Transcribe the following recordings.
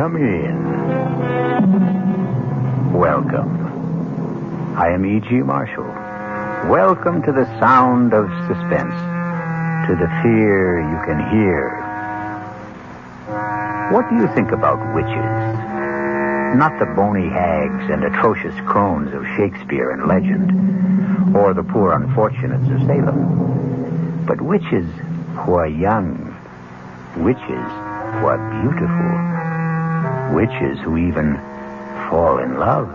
Come in. Welcome. I am E.G. Marshall. Welcome to the sound of suspense, to the fear you can hear. What do you think about witches? Not the bony hags and atrocious crones of Shakespeare and legend, or the poor unfortunates of Salem, but witches who are young, witches who are beautiful, witches who even fall in love.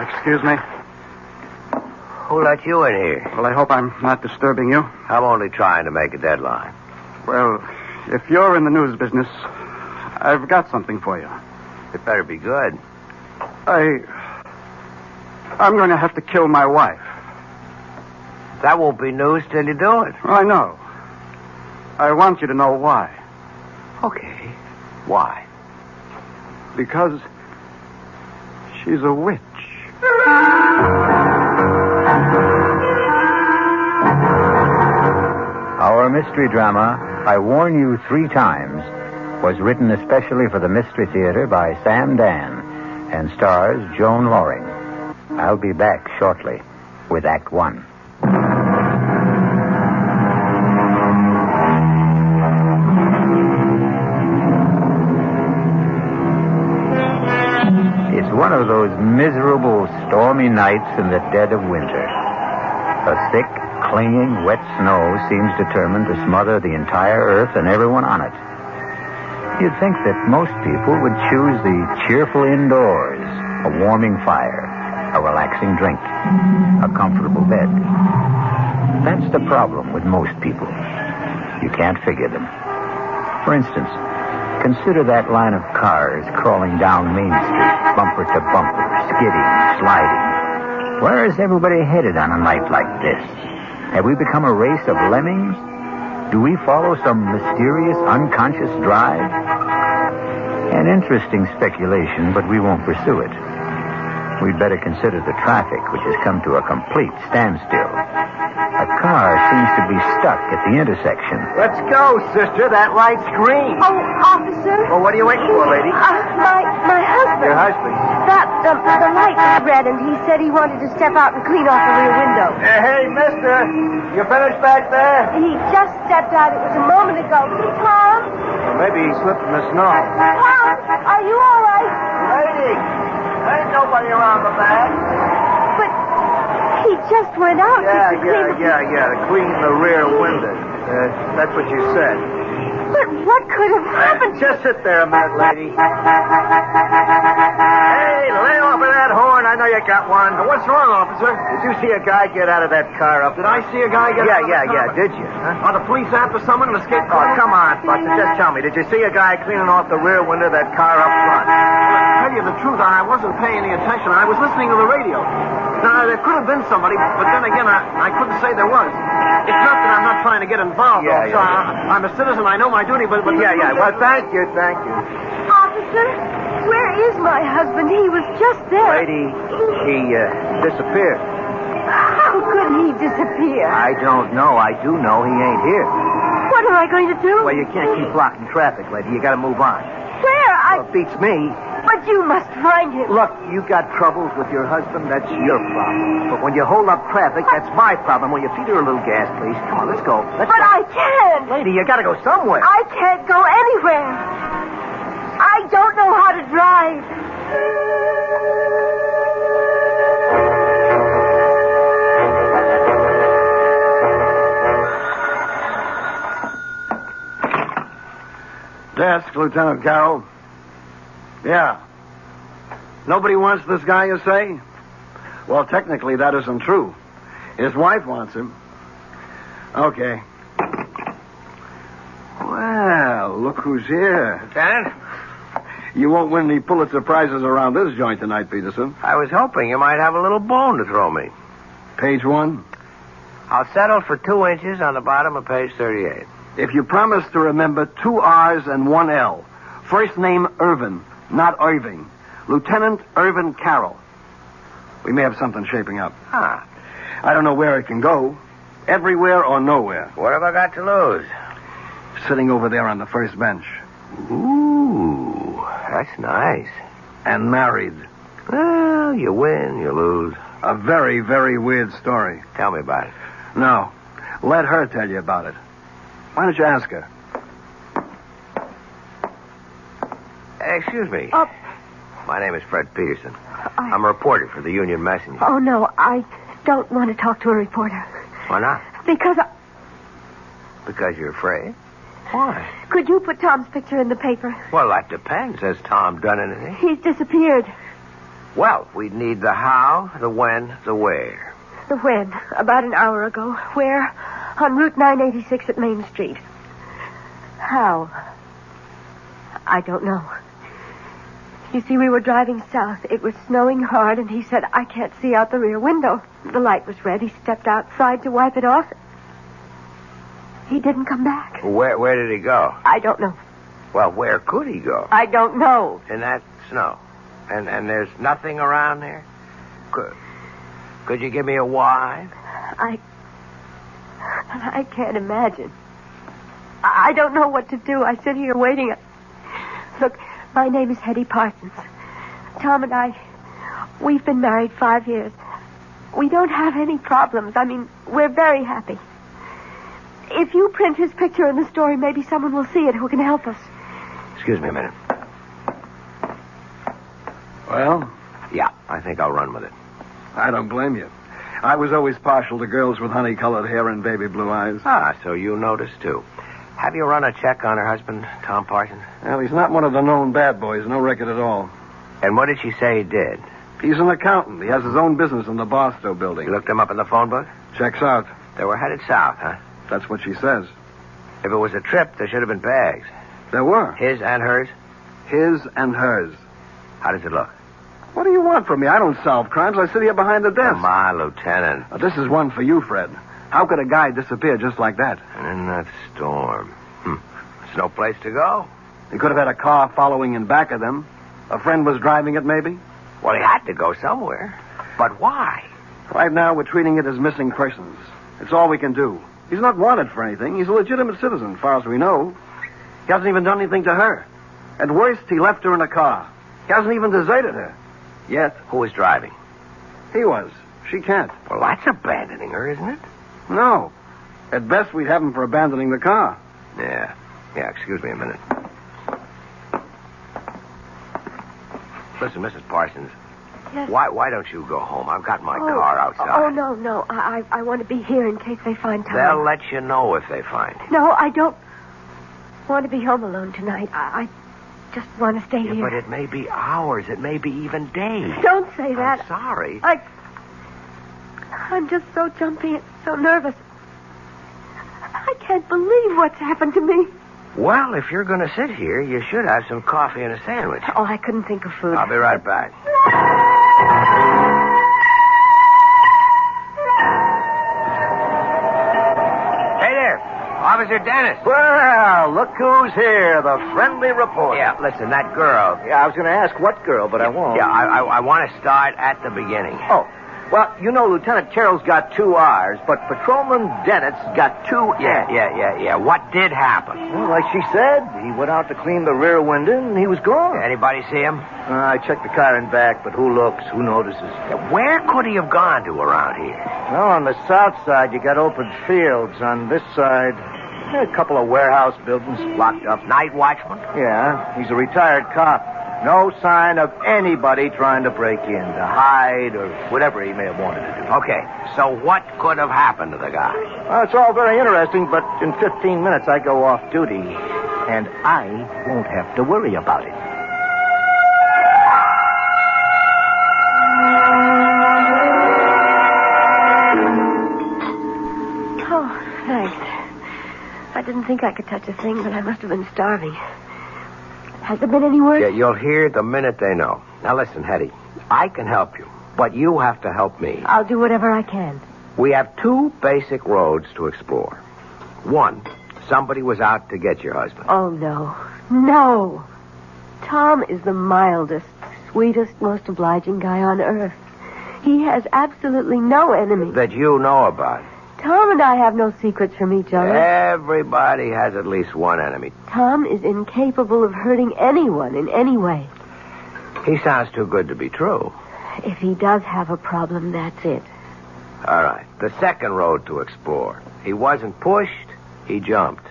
Excuse me? Who let you in here? Well, I hope I'm not disturbing you. I'm only trying to make a deadline. Well, if you're in the news business, I've got something for you. It better be good. I'm going to have to kill my wife. That won't be news till you do it. I know. I want you to know why. Okay. Why? Because she's a witch. Our mystery drama, I Warn You 3 Times, was written especially for the Mystery Theater by Sam Dan and stars Joan Loring. I'll be back shortly with Act 1. It's one of those miserable, stormy nights in the dead of winter. A thick, clinging, wet snow seems determined to smother the entire earth and everyone on it. You'd think that most people would choose the cheerful indoors, a warming fire, a relaxing drink, a comfortable bed. That's the problem with most people. You can't figure them. For instance, consider that line of cars crawling down Main Street, bumper to bumper, skidding, sliding. Where is everybody headed on a night like this? Have we become a race of lemmings? Do we follow some mysterious, unconscious drive? An interesting speculation, but we won't pursue it. We'd better consider the traffic, which has come to a complete standstill. A car seems to be stuck at the intersection. Let's go, sister. That light's green. Oh, officer. Well, what are you waiting for, lady? My husband. Your husband? The light was red, and he said he wanted to step out and clean off the rear window. Hey, mister. You finished back there? He just stepped out. It was a moment ago. Tom? Well, maybe he slipped in the snow. Tom, are you all right? Lady, there ain't nobody around the back. But he just went out. Yeah, to clean to clean the rear window. That's what you said. But what could have happened? Just sit there a minute, lady. Hey, lay off of that horn. I know you got one. What's wrong, officer? Did you see a guy get out of that car up? Did I see a guy get out of the car? Yeah. Did you? Huh? Are the police after someone in a skate Oh, car? come on, Buster. Just tell me. Did you see a guy cleaning off the rear window of that car up front? To tell you the truth, I wasn't paying any attention. I was listening to the radio. Now, there could have been somebody, but then again, I couldn't say there was. It's not that I'm not trying to get involved, officer. I'm a citizen. I know my duty, but... Yeah. Well, thank you. Officer, where is my husband? He was just there. Lady, he disappeared. How could he disappear? I don't know. I do know he ain't here. What am I going to do? Well, you can't keep blocking traffic, lady. You gotta move on. Where? Well, it beats me. But you must find him. Look, you got troubles with your husband, that's your problem. But when you hold up traffic, that's my problem. Will you feed her a little gas, please? Come on, let's go. But I can't. Lady, you gotta go somewhere. I can't go anywhere. I don't know how to drive. Desk, Lieutenant Carroll. Yeah. Nobody wants this guy, you say? Well, technically, that isn't true. His wife wants him. Okay. Well, look who's here. Lieutenant? You won't win any Pulitzer Prizes around this joint tonight, Peterson. I was hoping you might have a little bone to throw me. Page 1. I'll settle for 2 inches on the bottom of page 38. If you promise to remember 2 R's and 1 L. First name Irvin, not Irving. Lieutenant Irvin Carroll. We may have something shaping up. Ah. I don't know where it can go. Everywhere or nowhere. What have I got to lose? Sitting over there on the first bench. Ooh, that's nice. And married. Well, you win, you lose. A very, very weird story. Tell me about it. No. Let her tell you about it. Why don't you ask her? Excuse me. Oh. My name is Fred Peterson. I'm a reporter for the Union Messenger. Oh, no, I don't want to talk to a reporter. Why not? Because Because you're afraid? Why? Could you put Tom's picture in the paper? Well, that depends. Has Tom done anything? He's disappeared. Well, we'd need the how, the when, the where. The when? About an hour ago. Where? On Route 986 at Main Street. How? I don't know. You see, we were driving south. It was snowing hard, and he said, I can't see out the rear window. The light was red. He stepped outside to wipe it off. He didn't come back. Where did he go? I don't know. Well, where could he go? I don't know. In that snow. And there's nothing around there? Could you give me a why? I can't imagine. I don't know what to do. I sit here waiting. Look, my name is Hetty Parsons. Tom and I, we've been married 5 years. We don't have any problems. I mean, we're very happy. If you print his picture in the story, maybe someone will see it who can help us. Excuse me a minute. Well? Yeah, I think I'll run with it. I don't blame you. I was always partial to girls with honey-colored hair and baby blue eyes. Ah, so you noticed, too. Have you run a check on her husband, Tom Parsons? Well, he's not one of the known bad boys. No record at all. And what did she say he did? He's an accountant. He has his own business in the Barstow building. You looked him up in the phone book? Checks out. They were headed south, huh? That's what she says. If it was a trip, there should have been bags. There were. His and hers? His and hers. How does it look? What do you want from me? I don't solve crimes. I sit here behind the desk. Come on, Lieutenant. Now, this is one for you, Fred. How could a guy disappear just like that? And in that storm. There's no place to go. He could have had a car following in back of them. A friend was driving it, maybe? Well, he had to go somewhere. But why? Right now, we're treating it as missing persons. It's all we can do. He's not wanted for anything. He's a legitimate citizen, as far as we know. He hasn't even done anything to her. At worst, he left her in a car. He hasn't even deserted her. Yet. Who was driving? He was. She can't. Well, that's abandoning her, isn't it? No. At best, we'd have him for abandoning the car. Yeah, excuse me a minute. Listen, Mrs. Parsons. Yes? Why don't you go home? I've got my car outside. Oh, no. I want to be here in case they find Tom. They'll let you know if they find him. No, I don't want to be home alone tonight. I just want to stay here. But it may be hours. It may be even days. Don't say that. I'm sorry. I'm just so jumpy and so nervous. I can't believe what's happened to me. Well, if you're going to sit here, you should have some coffee and a sandwich. Oh, I couldn't think of food. I'll be right back. Hey there, Officer Dennis. Well, look who's here, the friendly reporter. Yeah, listen, that girl. Yeah, I was going to ask what girl, but I won't. Yeah, I want to start at the beginning. Oh, well, you know, Lieutenant Carroll's got 2 R's, but Patrolman Dennett's got 2 N's. Yeah. What did happen? Well, like she said, he went out to clean the rear window, and he was gone. Anybody see him? I checked the car and back, but who looks, who notices? Where could he have gone to around here? Well, on the south side, you got open fields. On this side, a couple of warehouse buildings blocked up. Night watchman? Yeah, he's a retired cop. No sign of anybody trying to break in, to hide, or whatever he may have wanted to do. Okay, so what could have happened to the guy? Well, it's all very interesting, but in 15 minutes I go off duty, and I won't have to worry about it. Oh, thanks. I didn't think I could touch a thing, but I must have been starving. Has there been any word? Yeah, you'll hear the minute they know. Now listen, Hetty, I can help you, but you have to help me. I'll do whatever I can. We have 2 basic roads to explore. 1, somebody was out to get your husband. Oh, no. No. Tom is the mildest, sweetest, most obliging guy on earth. He has absolutely no enemy. That you know about. Tom and I have no secrets from each other. Everybody has at least one enemy. Tom is incapable of hurting anyone in any way. He sounds too good to be true. If he does have a problem, that's it. All right. The second road to explore. He wasn't pushed, he jumped.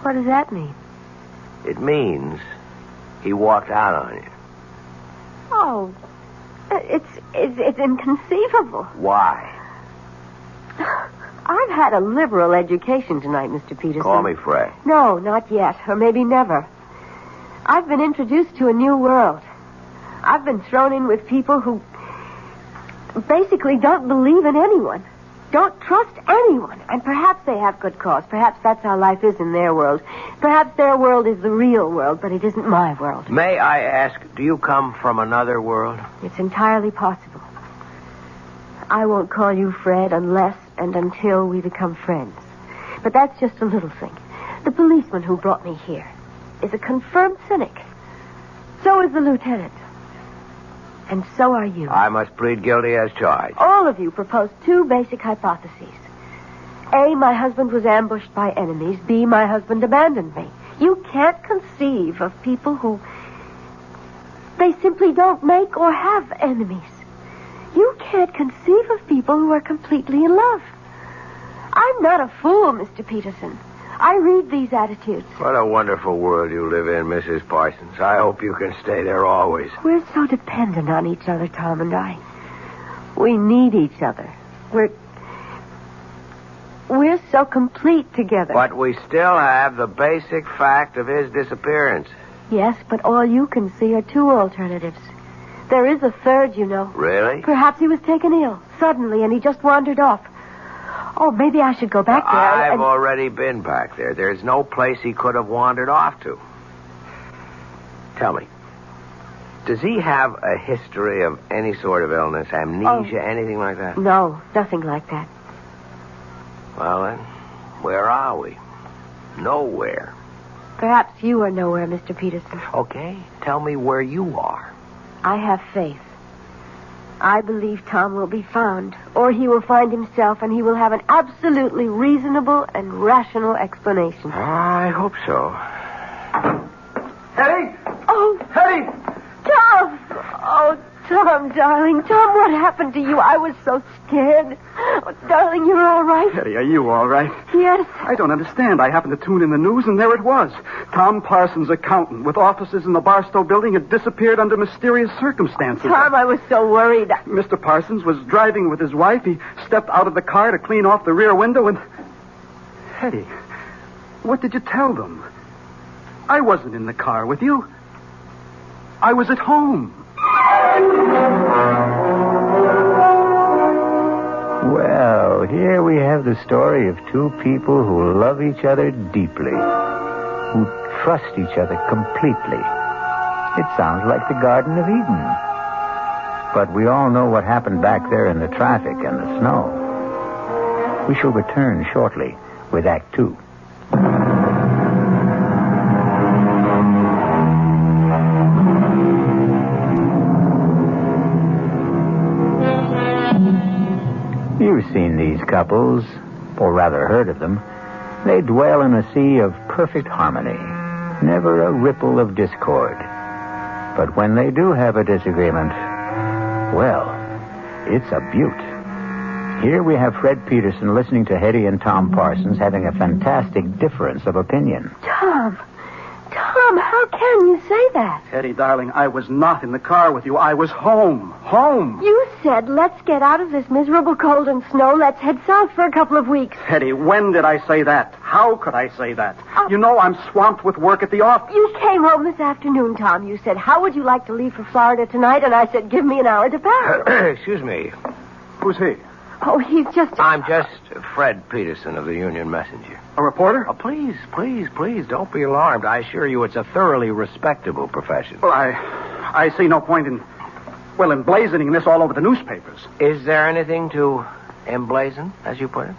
What does that mean? It means he walked out on you. Oh, it's inconceivable. Why? I've had a liberal education tonight, Mr. Peterson. Call me Fred. No, not yet, or maybe never. I've been introduced to a new world. I've been thrown in with people who basically don't believe in anyone, don't trust anyone, and perhaps they have good cause. Perhaps that's how life is in their world. Perhaps their world is the real world, but it isn't my world. May I ask, do you come from another world? It's entirely possible. I won't call you Fred unless and until we become friends. But that's just a little thing. The policeman who brought me here is a confirmed cynic. So is the lieutenant. And so are you. I must plead guilty as charged. All of you proposed two basic hypotheses. A, my husband was ambushed by enemies. B, my husband abandoned me. You can't conceive of people who... they simply don't make or have enemies. You can't conceive of people who are completely in love. I'm not a fool, Mr. Peterson. I read these attitudes. What a wonderful world you live in, Mrs. Parsons. I hope you can stay there always. We're so dependent on each other, Tom and I. We need each other. We're so complete together. But we still have the basic fact of his disappearance. Yes, but all you can see are two alternatives. There is a third, you know. Really? Perhaps he was taken ill suddenly and he just wandered off. Oh, maybe I should go back there. I've already been back there. There's no place he could have wandered off to. Tell me, does he have a history of any sort of illness, amnesia, anything like that? No, nothing like that. Well, then, where are we? Nowhere. Perhaps you are nowhere, Mr. Peterson. Okay, tell me where you are. I have faith. I believe Tom will be found, or he will find himself, and he will have an absolutely reasonable and rational explanation. I hope so. Hetty! Oh, Hetty! Tom! Oh, Tom, darling. Tom, what happened to you? I was so scared. Oh, darling, you're all right? Hetty, are you all right? Yes. I don't understand. I happened to tune in the news, and there it was. Tom Parsons, accountant, with offices in the Barstow building, had disappeared under mysterious circumstances. Tom, I was so worried. Mr. Parsons was driving with his wife. He stepped out of the car to clean off the rear window, and... Hetty, what did you tell them? I wasn't in the car with you. I was at home. Well, here we have the story of two people who love each other deeply, who trust each other completely. It sounds like the Garden of Eden. But we all know what happened back there in the traffic and the snow. We shall return shortly with Act Two. You've seen these couples, or rather heard of them. They dwell in a sea of perfect harmony, never a ripple of discord. But when they do have a disagreement, well, it's a beaut. Here we have Fred Peterson listening to Hetty and Tom Parsons having a fantastic difference of opinion. Tom, how can you say that? Hetty, darling, I was not in the car with you. I was home. Home. You said, let's get out of this miserable cold and snow. Let's head south for a couple of weeks. Hetty, when did I say that? How could I say that? You know I'm swamped with work at the office. You came home this afternoon, Tom. You said, how would you like to leave for Florida tonight? And I said, give me an hour to pack. Excuse me. Who's he? Oh, he's just... I'm just Fred Peterson of the Union Messenger. A reporter? Oh, please, don't be alarmed. I assure you it's a thoroughly respectable profession. Well, I see no point in emblazoning this all over the newspapers. Is there anything to emblazon, as you put it?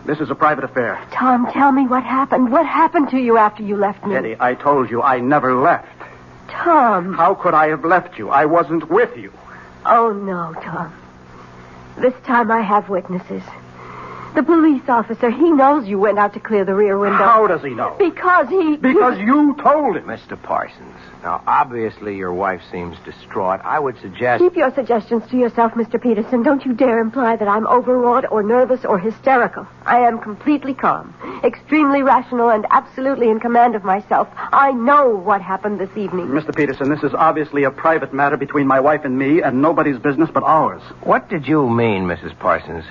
This is a private affair. Tom, tell me what happened. What happened to you after you left me? Hetty, I told you I never left. Tom. How could I have left you? I wasn't with you. Oh, no, Tom. This time I have witnesses. The police officer, he knows you went out to clear the rear window. How does he know? Because he... Because you told him. Mr. Parsons, now, obviously your wife seems distraught. I would suggest... Keep your suggestions to yourself, Mr. Peterson. Don't you dare imply that I'm overwrought or nervous or hysterical. I am completely calm, extremely rational, and absolutely in command of myself. I know what happened this evening. Mr. Peterson, this is obviously a private matter between my wife and me, and nobody's business but ours. What did you mean, Mrs. Parsons,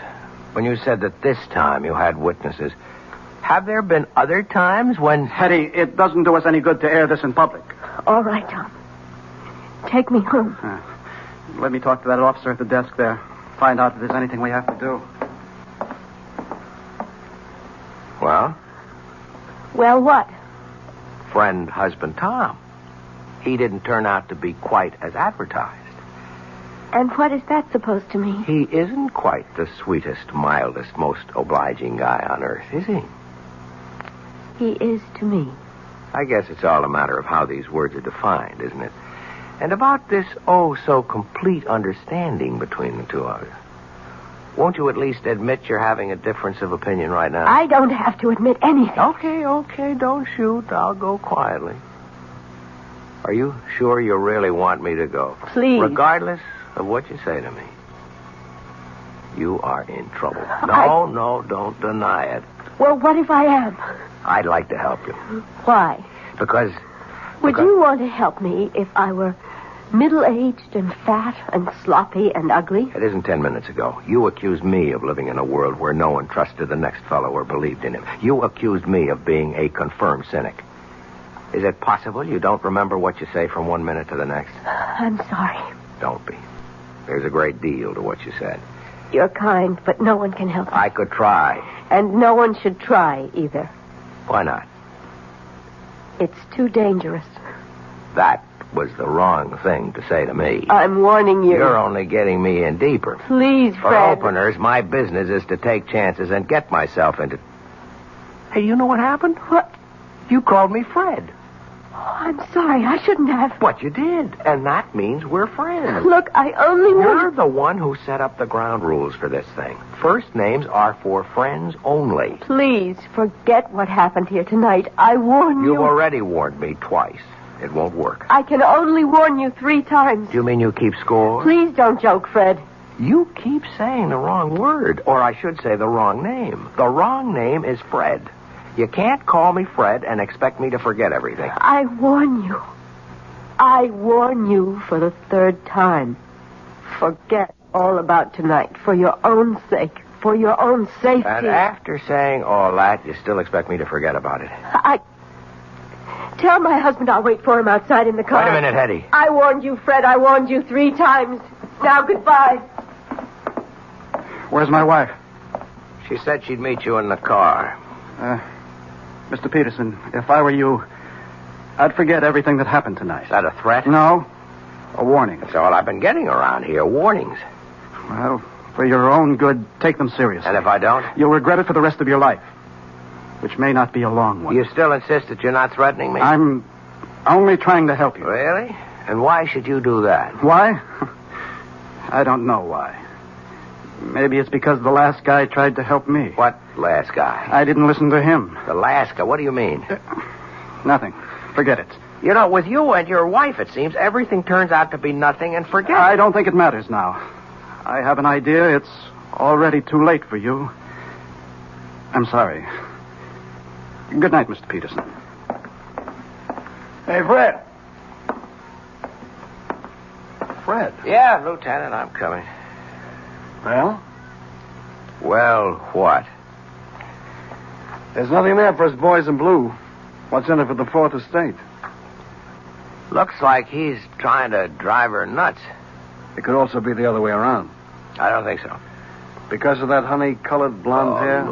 when you said that this time you had witnesses? Have there been other times when... Hetty, it doesn't do us any good to air this in public. All right, Tom. Take me home. Let me talk to that officer at the desk there. Find out if there's anything we have to do. Well? Well, what? Friend, husband, Tom. He didn't turn out to be quite as advertised. And what is that supposed to mean? He isn't quite the sweetest, mildest, most obliging guy on earth, is he? He is to me. I guess it's all a matter of how these words are defined, isn't it? And about this oh-so-complete understanding between the two of you. Won't you at least admit you're having a difference of opinion right now? I don't have to admit anything. Okay, don't shoot. I'll go quietly. Are you sure you really want me to go? Please. Regardless of what you say to me. You are in trouble. No, don't deny it. Well, what if I am? I'd like to help you. Why? Because... Would you want to help me if I were middle-aged and fat and sloppy and ugly? It isn't 10 minutes ago. You accused me of living in a world where no one trusted the next fellow or believed in him. You accused me of being a confirmed cynic. Is it possible you don't remember what you say from 1 minute to the next? I'm sorry. Don't be. There's a great deal to what you said. You're kind, but no one can help me. I could try. And no one should try, either. Why not? It's too dangerous. That was the wrong thing to say to me. I'm warning you. You're only getting me in deeper. Please, For Fred. openers, my business is to take chances and get myself into... Hey, you know what happened? What? You called me Fred. Oh, I'm sorry. I shouldn't have. But you did. And that means we're friends. Look, I only You're want... the one who set up the ground rules for this thing. First names are for friends only. Please, forget what happened here tonight. I warn you. You've already warned me twice. It won't work. I can only warn you 3 times. Do you mean you keep score? Please don't joke, Fred. You keep saying the wrong word, or I should say the wrong name. The wrong name is Fred. You can't call me Fred and expect me to forget everything. I warn you. I warn you for the 3rd time. Forget all about tonight for your own sake, for your own safety. And after saying all that, you still expect me to forget about it. Tell my husband I'll wait for him outside in the car. Wait a minute, Hetty. I warned you, Fred. I warned you 3 times. Now, goodbye. Where's my wife? She said she'd meet you in the car. Mr. Peterson, if I were you, I'd forget everything that happened tonight. Is that a threat? No. A warning. That's all I've been getting around here, warnings. Well, for your own good, take them seriously. And if I don't? You'll regret it for the rest of your life, which may not be a long one. You still insist that you're not threatening me? I'm only trying to help you. Really? And why should you do that? Why? I don't know why. Maybe it's because the last guy tried to help me. What last guy? I didn't listen to him. The last guy? What do you mean? Nothing. Forget it. You know, with you and your wife, it seems, everything turns out to be nothing and forget. I don't think it matters now. I have an idea. It's already too late for you. I'm sorry. Good night, Mr. Peterson. Hey, Fred. Fred. Yeah, Lieutenant, I'm coming. Well? Well, what? There's nothing there for us boys in blue. What's in it for the 4th Estate? Looks like he's trying to drive her nuts. It could also be the other way around. I don't think so. Because of that honey-colored blonde hair?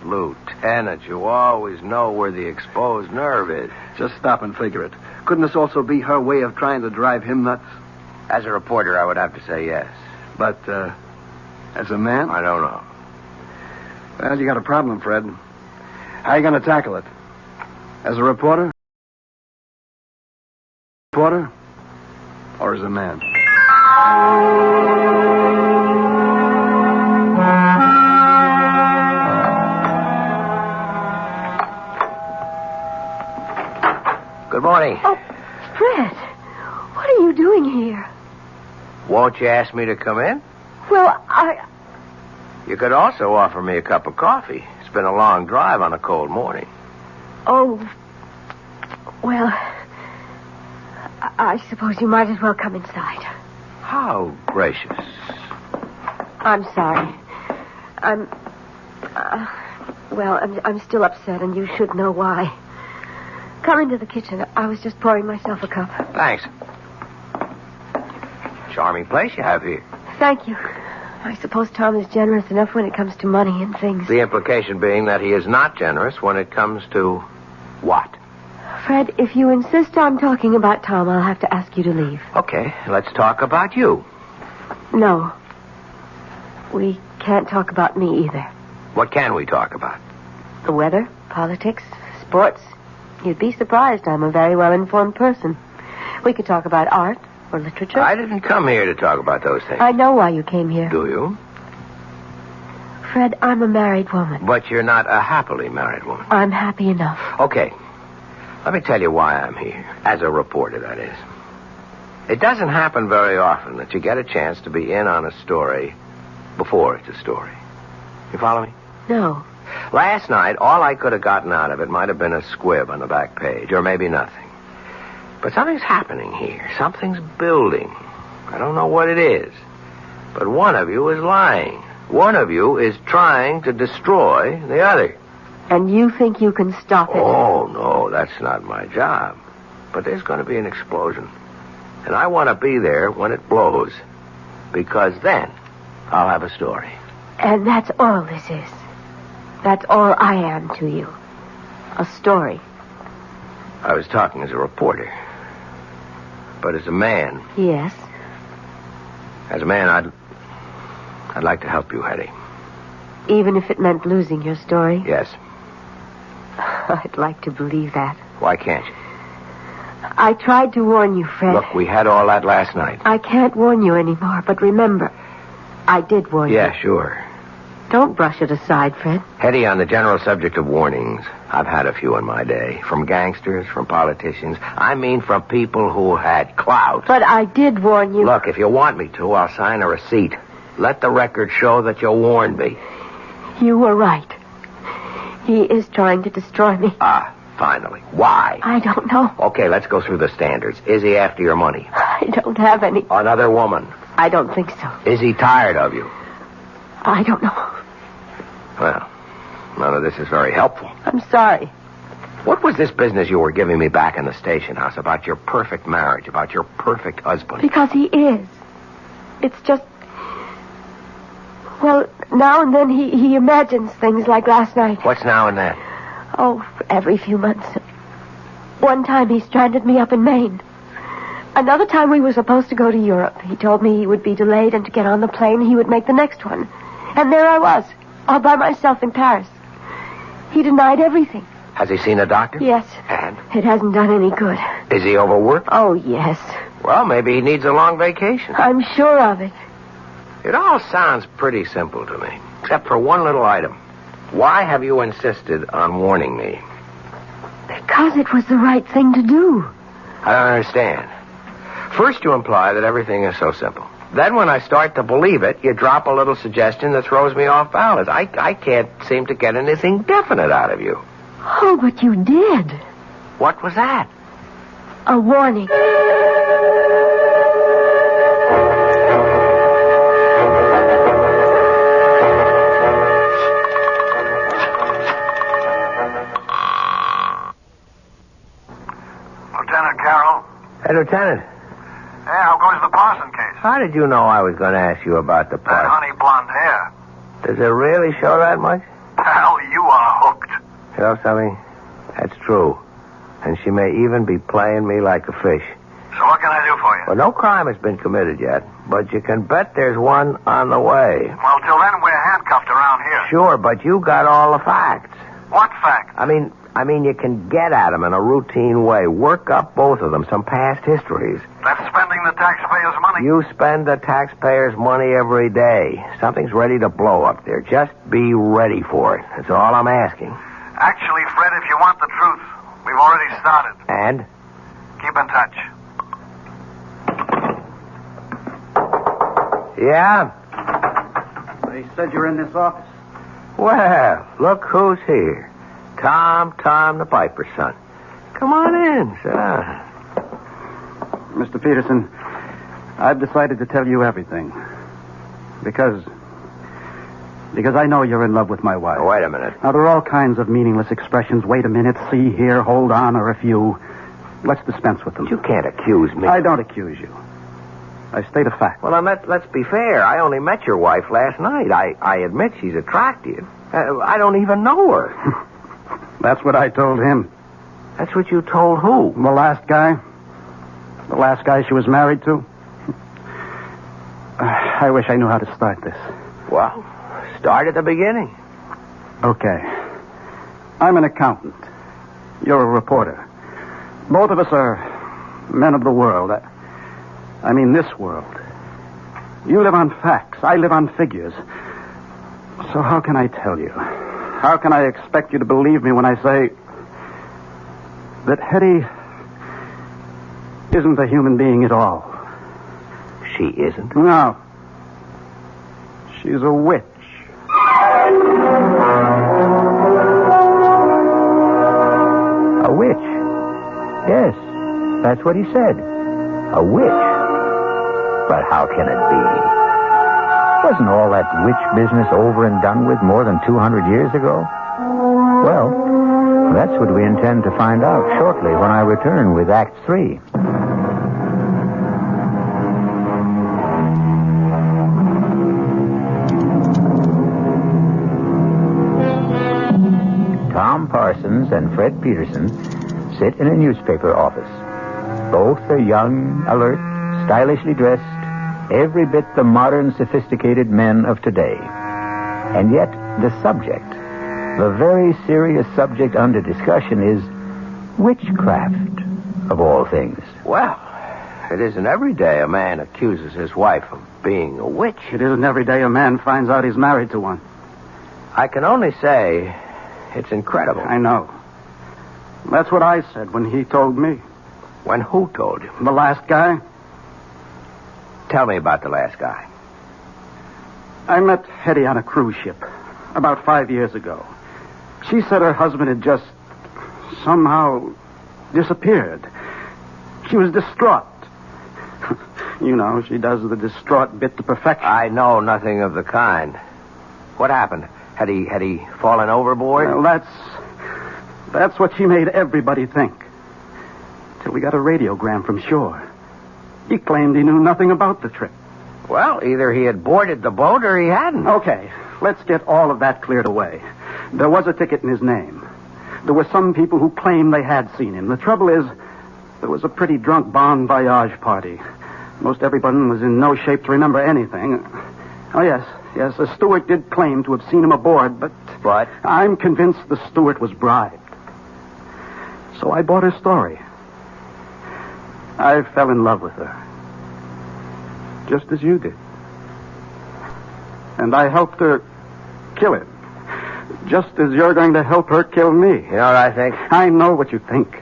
Lieutenant, you always know where the exposed nerve is. Just stop and figure it. Couldn't this also be her way of trying to drive him nuts? As a reporter, I would have to say yes. But, as a man? I don't know. Well, you got a problem, Fred. How are you going to tackle it? As a reporter? Or as a man? Good morning. Oh, Fred, what are you doing here? Won't you ask me to come in? Well, You could also offer me a cup of coffee. It's been a long drive on a cold morning. Oh, well, I suppose you might as well come inside. How gracious. I'm sorry. I'm still upset, and you should know why. Come into the kitchen. I was just pouring myself a cup. Thanks. Charming place you have here. Thank you. I suppose Tom is generous enough when it comes to money and things. The implication being that he is not generous when it comes to what? Fred, if you insist on talking about Tom, I'll have to ask you to leave. Okay, let's talk about you. No. We can't talk about me either. What can we talk about? The weather, politics, sports. You'd be surprised I'm a very well-informed person. We could talk about art or literature. I didn't come here to talk about those things. I know why you came here. Do you? Fred, I'm a married woman. But you're not a happily married woman. I'm happy enough. Okay. Let me tell you why I'm here. As a reporter, that is. It doesn't happen very often that you get a chance to be in on a story before it's a story. You follow me? No. Last night, all I could have gotten out of it might have been a squib on the back page, or maybe nothing. But something's happening here. Something's building. I don't know what it is. But one of you is lying. One of you is trying to destroy the other. And you think you can stop it? Oh, no, that's not my job. But there's going to be an explosion. And I want to be there when it blows. Because then I'll have a story. And that's all this is. That's all I am to you. A story. I was talking as a reporter. But as a man... Yes? As a man, I'd like to help you, Hetty. Even if it meant losing your story? Yes. I'd like to believe that. Why can't you? I tried to warn you, Fred. Look, we had all that last night. I can't warn you anymore, but remember, I did warn you. Yeah, sure. Don't brush it aside, Fred. Hetty, on the general subject of warnings, I've had a few in my day. From gangsters, from politicians. I mean from people who had clout. But I did warn you. Look, if you want me to, I'll sign a receipt. Let the record show that you warned me. You were right. He is trying to destroy me. Ah, finally. Why? I don't know. Okay, let's go through the standards. Is he after your money? I don't have any. Another woman? I don't think so. Is he tired of you? I don't know. Well, none of this is very helpful. I'm sorry. What was this business you were giving me back in the station house about your perfect marriage, about your perfect husband? Because he is. It's just... Well, now and then he imagines things like last night. What's now and then? Oh, every few months. One time he stranded me up in Maine. Another time we were supposed to go to Europe. He told me he would be delayed and to get on the plane he would make the next one. And there I was, all by myself in Paris. He denied everything. Has he seen a doctor? Yes. And? It hasn't done any good. Is he overworked? Oh, yes. Well, maybe he needs a long vacation. I'm sure of it. It all sounds pretty simple to me, except for one little item. Why have you insisted on warning me? Because it was the right thing to do. I don't understand. First, you imply that everything is so simple. Then, when I start to believe it, you drop a little suggestion that throws me off balance. I can't seem to get anything definite out of you. Oh, but you did. What was that? A warning. Lieutenant Carroll? Hey, Lieutenant. Yeah, how goes the Parson case? How did you know I was going to ask you about the That part? honey blonde hair. Does it really show that much? Pal, you are hooked. You know something? That's true. And she may even be playing me like a fish. So what can I do for you? Well, no crime has been committed yet, but you can bet there's one on the way. Well, till then, we're handcuffed around here. Sure, but you got all the facts. What fact? I mean, you can get at them in a routine way. Work up both of them, some past histories. That's spending the taxpayers' money. You spend the taxpayers' money every day. Something's ready to blow up there. Just be ready for it. That's all I'm asking. Actually, Fred, if you want the truth, we've already started. And? Keep in touch. Yeah? They said you're in this office. Well, look who's here. Tom the Piper's son. Come on in, sit down. Mr. Peterson, I've decided to tell you everything. Because I know you're in love with my wife. Oh, wait a minute. Now, there are all kinds of meaningless expressions. Wait a minute, see here, hold on, or a few. Let's dispense with them. You can't accuse me. I don't accuse you. I state a fact. Well, let's be fair. I only met your wife last night. I admit she's attractive. I don't even know her. That's what I told him. That's what you told who? The last guy. The last guy she was married to. I wish I knew how to start this. Well, start at the beginning. Okay. I'm an accountant. You're a reporter. Both of us are men of the world. I mean this world. You live on facts. I live on figures. So how can I tell you? How can I expect you to believe me when I say that Hetty isn't a human being at all? She isn't? No. She's a witch. A witch? Yes, that's what he said. A witch. But how can it be? Wasn't all that witch business over and done with more than 200 years ago? Well, that's what we intend to find out shortly when I return with Act 3. Tom Parsons and Fred Peterson sit in a newspaper office. Both are young, alert, stylishly dressed, every bit the modern, sophisticated men of today. And yet, the subject, the very serious subject under discussion is witchcraft, of all things. Well, it isn't every day a man accuses his wife of being a witch. It isn't every day a man finds out he's married to one. I can only say it's incredible. I know. That's what I said when he told me. When who told you? The last guy. Tell me about the last guy. I met Hetty on a cruise ship about 5 years ago. She said her husband had just somehow disappeared. She was distraught. You know, she does the distraught bit to perfection. I know nothing of the kind. What happened? Had he fallen overboard? Well, that's what she made everybody think. Till we got a radiogram from shore. He claimed he knew nothing about the trip. Well, either he had boarded the boat or he hadn't. Okay, let's get all of that cleared away. There was a ticket in his name. There were some people who claimed they had seen him. The trouble is, there was a pretty drunk bon voyage party. Most everyone was in no shape to remember anything. Oh, yes, the steward did claim to have seen him aboard, but... But? I'm convinced the steward was bribed. So I bought her story. I fell in love with her. Just as you did. And I helped her kill him. Just as you're going to help her kill me. You know what I think? I know what you think.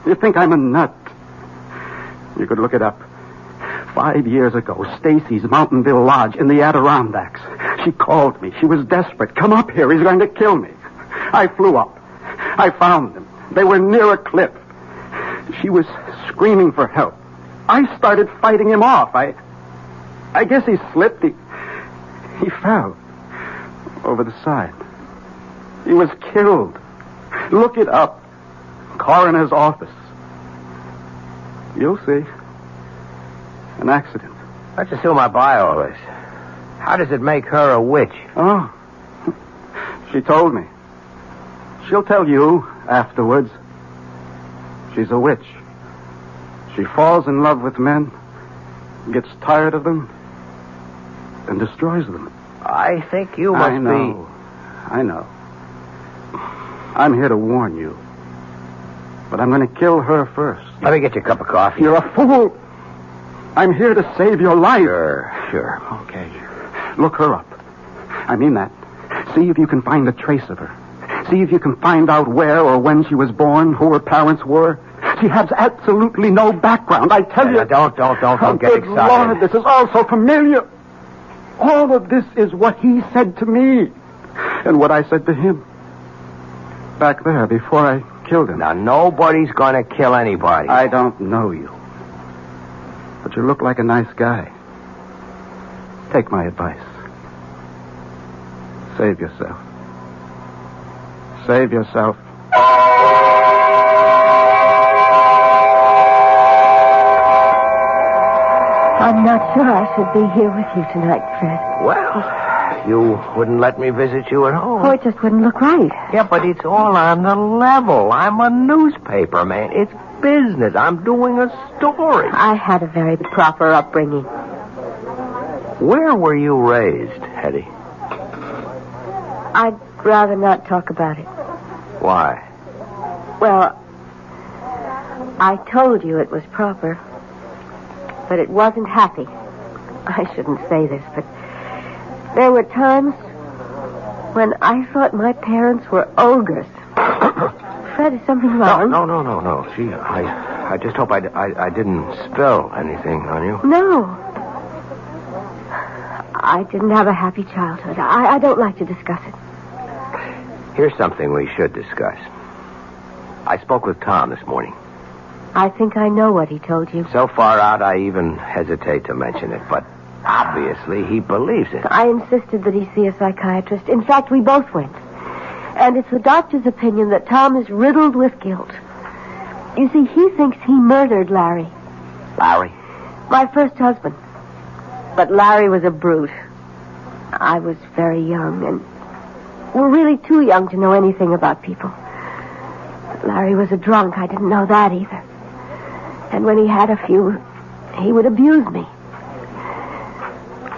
You think I'm a nut. You could look it up. 5 years ago, Stacy's Mountainville Lodge in the Adirondacks. She called me. She was desperate. Come up here. He's going to kill me. I flew up. I found them. They were near a cliff. She was screaming for help. I started fighting him off. I guess he slipped. He fell over the side. He was killed. Look it up. Coroner's office. You'll see. An accident. Let's assume I buy all this. How does it make her a witch? Oh. She told me. She'll tell you afterwards. She's a witch. She falls in love with men, gets tired of them, and destroys them. I think you must I know. I'm here to warn you. But I'm going to kill her first. Let me get you a cup of coffee. You're a fool. I'm here to save your life. Sure. Okay. Look her up. I mean that. See if you can find a trace of her. See if you can find out where or when she was born, who her parents were. She has absolutely no background, I tell you. Don't get Good excited. Lord, this is all so familiar. All of this is what he said to me and what I said to him back there before I killed him. Now, nobody's going to kill anybody. I don't know you, but you look like a nice guy. Take my advice. Save yourself. Save yourself. I'm not sure I should be here with you tonight, Fred. Well, you wouldn't let me visit you at home. Oh, it just wouldn't look right. Yeah, but it's all on the level. I'm a newspaper man. It's business. I'm doing a story. I had a very proper upbringing. Where were you raised, Hetty? I'd rather not talk about it. Why? Well, I told you it was proper, but it wasn't happy. I shouldn't say this, but there were times when I thought my parents were ogres. Fred, is something wrong? No. Gee, I just hope I didn't spill anything on you. No. I didn't have a happy childhood. I don't like to discuss it. Here's something we should discuss. I spoke with Tom this morning. I think I know what he told you. So far out, I even hesitate to mention it, but obviously he believes it. I insisted that he see a psychiatrist. In fact, we both went. And it's the doctor's opinion that Tom is riddled with guilt. You see, he thinks he murdered Larry. Larry? My first husband. But Larry was a brute. I was very young, and we're really too young to know anything about people. Larry was a drunk. I didn't know that either. And when he had a few, he would abuse me.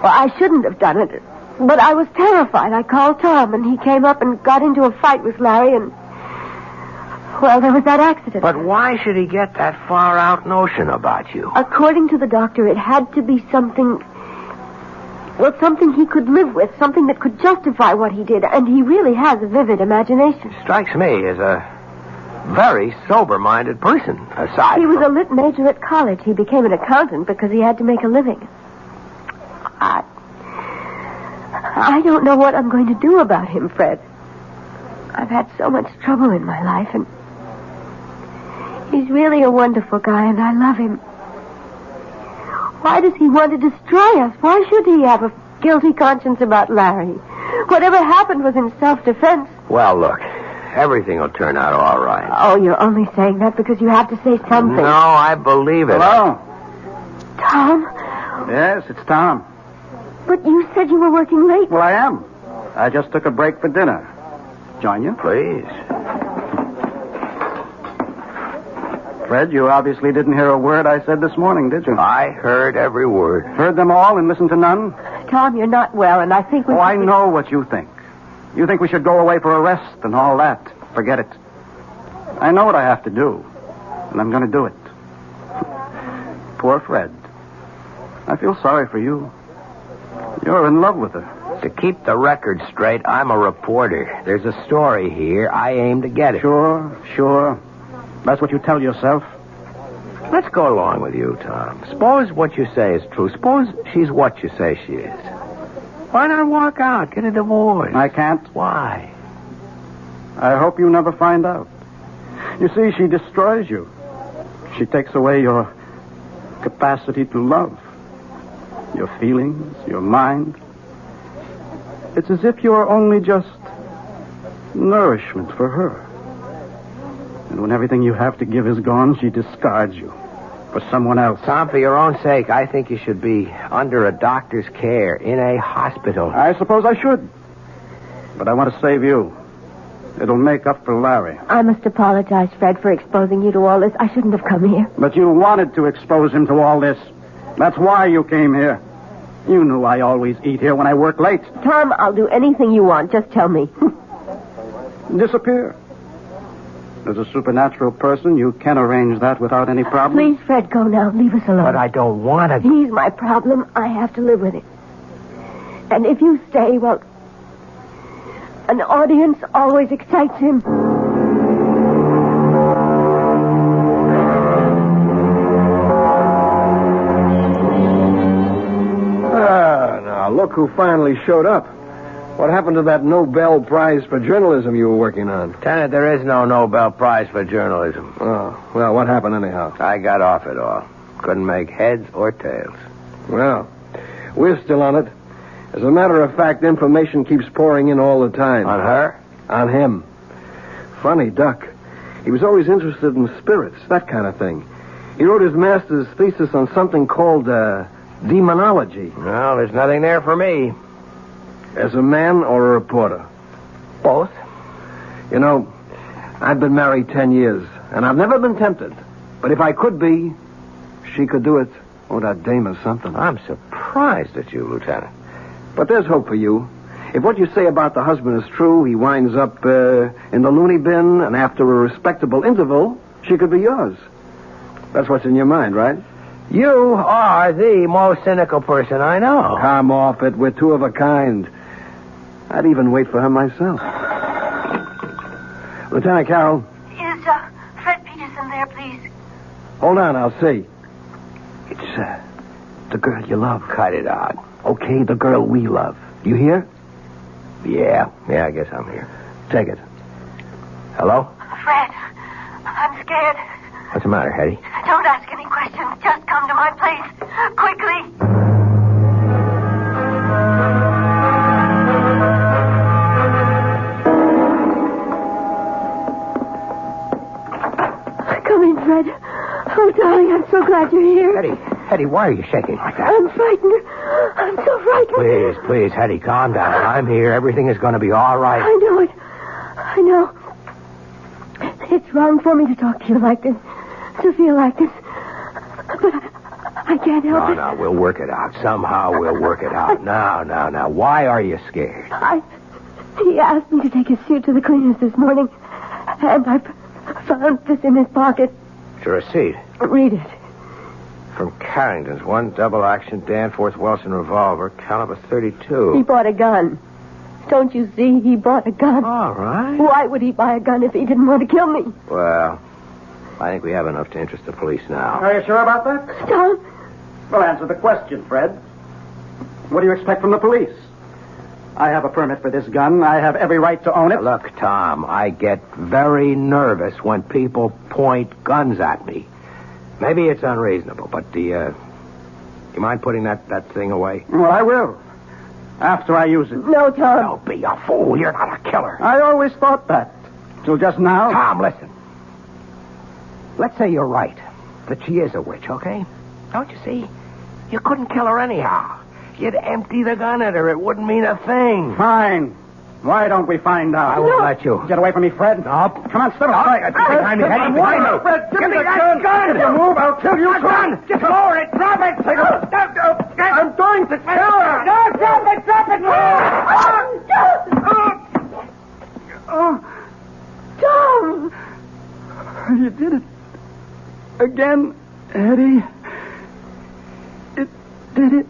Well, I shouldn't have done it, but I was terrified. I called Tom, and he came up and got into a fight with Larry, and, well, there was that accident. But why should he get that far-out notion about you? According to the doctor, it had to be something... Well, something he could live with, something that could justify what he did, and he really has a vivid imagination. Strikes me as a very sober-minded person, aside He was from... a lit major at college. He became an accountant because he had to make a living. I don't know what I'm going to do about him, Fred. I've had so much trouble in my life, and he's really a wonderful guy, and I love him. Why does he want to destroy us? Why should he have a guilty conscience about Larry? Whatever happened was in self-defense. Well, look, everything will turn out all right. Oh, you're only saying that because you have to say something. No, I believe it. Hello? Tom? Yes, it's Tom. But you said you were working late. Well, I am. I just took a break for dinner. Join you? Please. Fred, you obviously didn't hear a word I said this morning, did you? I heard every word. Heard them all and listened to none? Tom, you're not well, and I think we... Oh, I know what you think. You think we should go away for a rest and all that. Forget it. I know what I have to do, and I'm going to do it. Poor Fred. I feel sorry for you. You're in love with her. To keep the record straight, I'm a reporter. There's a story here. I aim to get it. Sure. That's what you tell yourself. Let's go along with you, Tom. Suppose what you say is true. Suppose she's what you say she is. Why not walk out, get a divorce? I can't. Why? I hope you never find out. You see, she destroys you. She takes away your capacity to love. Your feelings, your mind. It's as if you're only just nourishment for her. And when everything you have to give is gone, she discards you for someone else. Tom, for your own sake, I think you should be under a doctor's care in a hospital. I suppose I should. But I want to save you. It'll make up for Larry. I must apologize, Fred, for exposing you to all this. I shouldn't have come here. But you wanted to expose him to all this. That's why you came here. You knew I always eat here when I work late. Tom, I'll do anything you want. Just tell me. Disappear. As a supernatural person, you can arrange that without any problem. Please, Fred, go now. Leave us alone. But I don't want to... He's my problem. I have to live with it. And if you stay, well, an audience always excites him. look who finally showed up. What happened to that Nobel Prize for journalism you were working on? Lieutenant, there is no Nobel Prize for journalism. Oh, well, what happened anyhow? I got off it all. Couldn't make heads or tails. Well, we're still on it. As a matter of fact, information keeps pouring in all the time. On her? On him. Funny duck. He was always interested in spirits, that kind of thing. He wrote his master's thesis on something called demonology. Well, there's nothing there for me. As a man or a reporter? Both. You know, I've been married 10 years, and I've never been tempted. But if I could be, she could do it. Oh, that dame is something. I'm surprised at you, Lieutenant. But there's hope for you. If what you say about the husband is true, he winds up in the loony bin, and after a respectable interval, she could be yours. That's what's in your mind, right? You are the most cynical person I know. Come off it. We're two of a kind. I'd even wait for her myself. Lieutenant Carroll. Is Fred Peterson there, please? Hold on, I'll see. It's the girl you love. Cut it out. Okay, the girl we love. You hear? Yeah, I guess I'm here. Take it. Hello? Fred, I'm scared. What's the matter, Hetty? Don't ask any questions. Just come to my place. Quickly. Come in, Fred. Oh, darling, I'm so glad you're here. Hetty, why are you shaking like that? I'm frightened. I'm so frightened. Please, Hetty, calm down. I'm here. Everything is going to be all right. I know it. I know. It's wrong for me to talk to you like this, to feel like this. But I can't help it. No, we'll work it out. Somehow we'll work it out. Now. Why are you scared? He asked me to take his suit to the cleaners this morning, and I found this in his pocket. It's a receipt. Read it. From Carrington's, one double-action Danforth Wilson revolver, caliber 32. He bought a gun. Don't you see? He bought a gun. All right. Why would he buy a gun if he didn't want to kill me? Well, I think we have enough to interest the police now. Are you sure about that? Tom? Well, answer the question, Fred. What do you expect from the police? I have a permit for this gun. I have every right to own it. Look, Tom, I get very nervous when people point guns at me. Maybe it's unreasonable, but you mind putting that thing away? Well, I will. After I use it. No, Tom. Don't be a fool. You're not a killer. I always thought that. Till just now. Tom, listen. Let's say you're right, that she is a witch, okay? Don't you see? You couldn't kill her anyhow. You'd empty the gun at her. It wouldn't mean a thing. Fine. Why don't we find out? I won't let you. Get away from me, Fred. No. Come on, step aside. Behind me, Hetty, behind me. Fred, give me that gun. If you move, I'll kill you. Gun! Just lower it. Drop it. I'm going to kill her. No, drop it. Tom! You did it. Again, Eddie. It did it.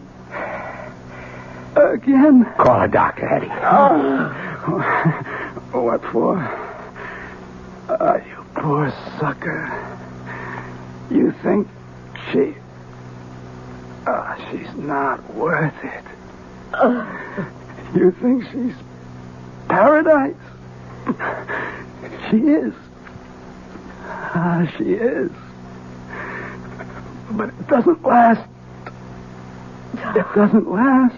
Again. Call a doctor, Hetty. What for? You poor sucker. You think she's not worth it. You think she's paradise? She is. She is. But it doesn't last. It doesn't last.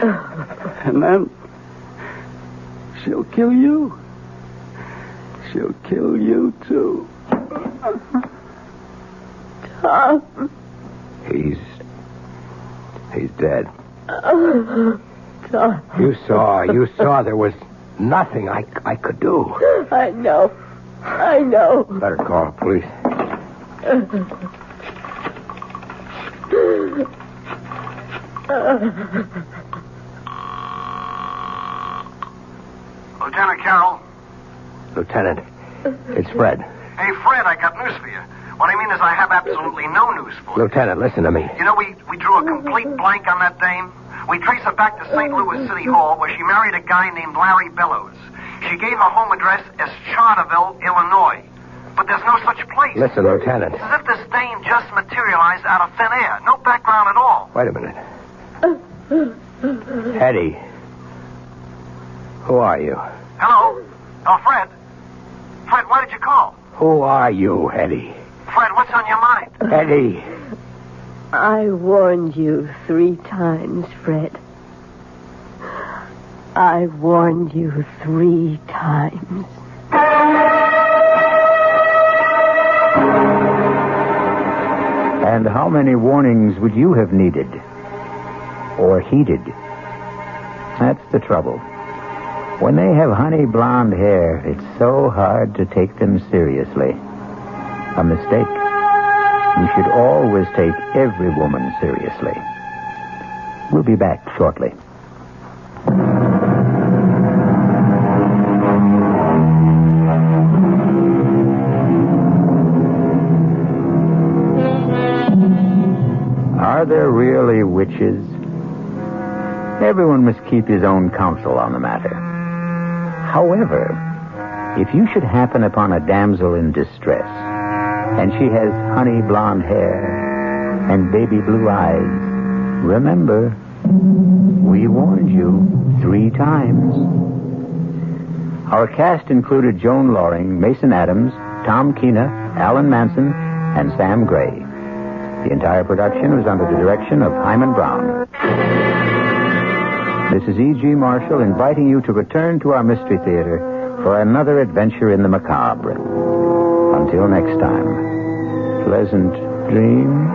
And then she'll kill you. She'll kill you, too. Tom. He's dead. Tom. You saw there was nothing I could do. I know. Better call the police. Lieutenant Carroll. Lieutenant, it's Fred. Hey, Fred, I got news for you. What I mean is I have absolutely no news for you. Lieutenant, listen to me. You know, we drew a complete blank on that dame. We traced her back to St. Louis City Hall, where she married a guy named Larry Bellows. She gave her home address as Charterville, Illinois. But there's no such place. Listen, Lieutenant. It's as if this dame just materialized out of thin air. No background at all. Wait a minute. Hetty. Who are you? Hello? Oh, Fred. Fred, why did you call? Who are you, Hetty? Fred, what's on your mind? Hetty. I warned you 3 times, Fred. I warned you 3 times. And how many warnings would you have needed? Or heeded? That's the trouble. When they have honey blonde hair, it's so hard to take them seriously. A mistake. You should always take every woman seriously. We'll be back shortly. Are there really witches? Everyone must keep his own counsel on the matter. However, if you should happen upon a damsel in distress, and she has honey blonde hair and baby blue eyes, remember, we warned you 3 times. Our cast included Joan Loring, Mason Adams, Tom Keena, Alan Manson, and Sam Gray. The entire production was under the direction of Hyman Brown. This is E.G. Marshall inviting you to return to our Mystery Theater for another adventure in the macabre. Until next time, pleasant dreams.